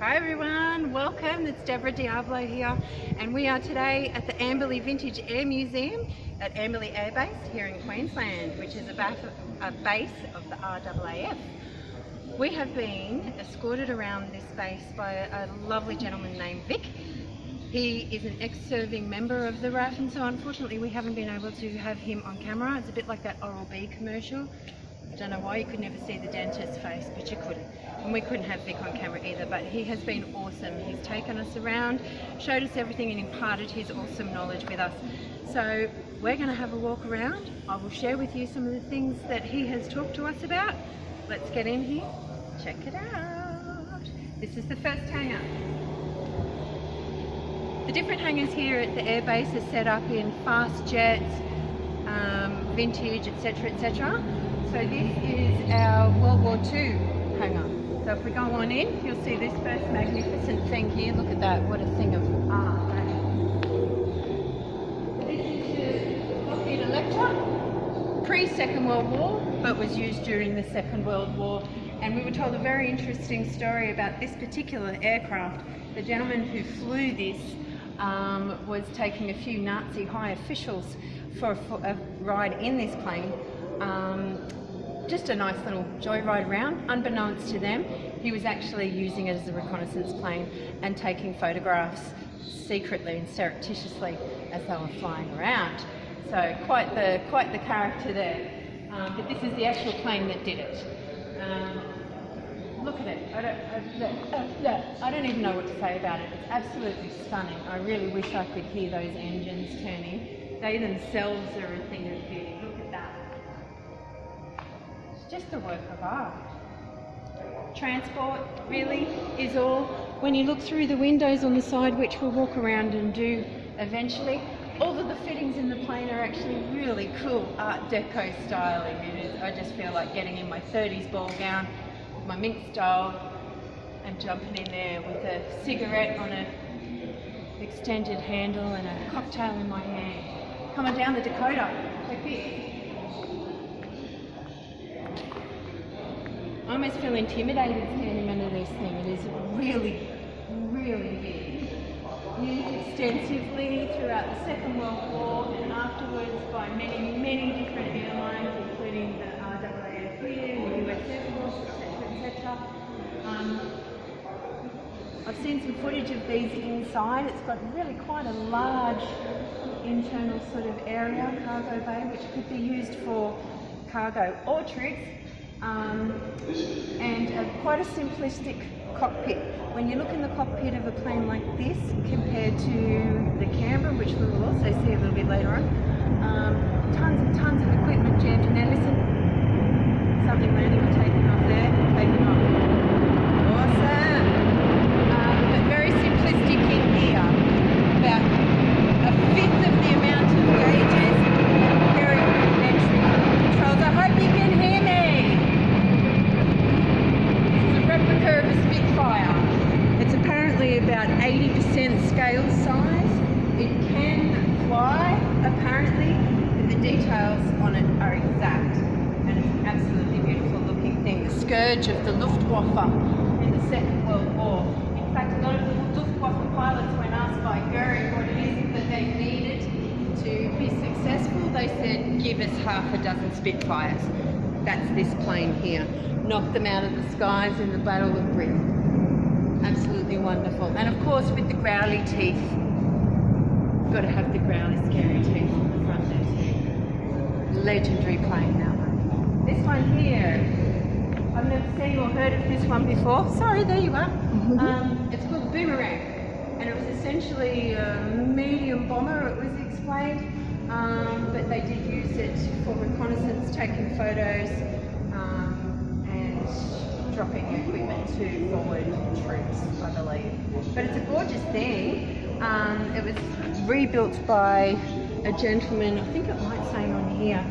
Hi everyone, welcome. It's Deborah Diablo here, and we are today at the Amberley Vintage Air Museum at Amberley Air Base here in Queensland, which is a base of the RAAF. We have been escorted around this base by a lovely gentleman named Vic. He is an ex-serving member of the RAAF, and so unfortunately we haven't been able to have him on camera. It's a bit like that Oral-B commercial. I don't know why you could never see the dentist's face, but you couldn't. And we couldn't have Vic on camera either, but he has been awesome. He's taken us around, showed us everything and imparted his awesome knowledge with us. So we're going to have a walk around. I will share with you some of the things that he has talked to us about. Let's get in here, check it out. This is the first hangar. The different hangars here at the airbase are set up in fast jets, vintage, etc, etc. So this is our World War II hangar. So if we go on in, you'll see this first magnificent thing here. Look at that, what a thing of art that is. This is the Lockheed Electra, pre-Second World War, but was used during the Second World War. And we were told a very interesting story about this particular aircraft. The gentleman who flew this was taking a few Nazi high officials for a ride in this plane. Just a nice little joyride around. Unbeknownst to them, he was actually using it as a reconnaissance plane and taking photographs secretly and surreptitiously as they were flying around. So quite the character there. But this is the actual plane that did it. Look at it. I don't even know what to say about it. It's absolutely stunning. I really wish I could hear those engines turning. They themselves are a thing of beauty. Look at that. It's just a work of art. Transport really is all. When you look through the windows on the side, which we'll walk around and do eventually, all of the fittings in the plane are actually really cool Art Deco styling. I just feel like getting in my 30s ball gown, my mink style, and jumping in there with a cigarette on an extended handle and a cocktail in my hand. Coming down the Dakota, like this. I almost feel intimidated standing under this thing. It is really, really big. Used extensively throughout the Second World War and afterwards by many, many different airlines, including the RAAF here, the US Air Force, etc. I've seen some footage of these inside. It's got really quite a large internal sort of area, cargo bay, which could be used for cargo or tricks, and quite a simplistic cockpit. When you look in the cockpit of a plane like this compared to the Canberra, which we will also see a little bit later on, tons and tons of equipment jammed in there. Listen, something landing or taking off there, taking off. Awesome! But very simplistic in here. About a fifth of the amount of gauges and very rudimentary controls. I hope you can hear me! This is a replica of a Spitfire. It's apparently about 80% scale size. It can fly, apparently, but the details on it are exact. And it's an absolutely beautiful looking thing. The scourge of the Luftwaffe in the Second World War. In fact, a lot of the Luftwaffe pilots, when asked by Goering what it is that they needed to be successful, they said, give us half a dozen Spitfires. That's this plane here. Knocked them out of the skies in the Battle of Britain. Absolutely wonderful. And of course, with the growly teeth, you've got to have the growly scary teeth on the front there too. Legendary plane, that one. This one here, I've never seen or heard of this one before. Sorry, there you are. It's called the Boomerang, and it was essentially a medium bomber, it was explained, but they did use it for reconnaissance, taking photos, and dropping equipment to forward troops, I believe. But it's a gorgeous thing. It was rebuilt by a gentleman, I think it might say on here,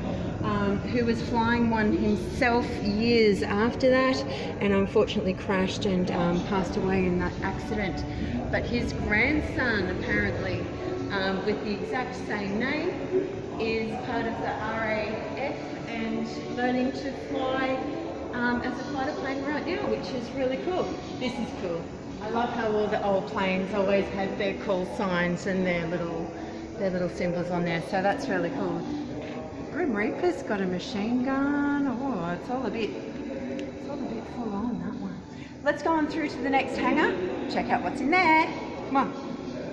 who was flying one himself years after that, and unfortunately crashed and passed away in that accident. But his grandson, apparently, with the exact same name, is part of the RAF and learning to fly as a fighter plane right now, which is really cool. This is cool. I love how all the old planes always have their call signs and their little symbols on there, so that's really cool. Grim Reaper's got a machine gun. Oh, it's all a bit full on, that one. Let's go on through to the next hangar, check out what's in there. Come on.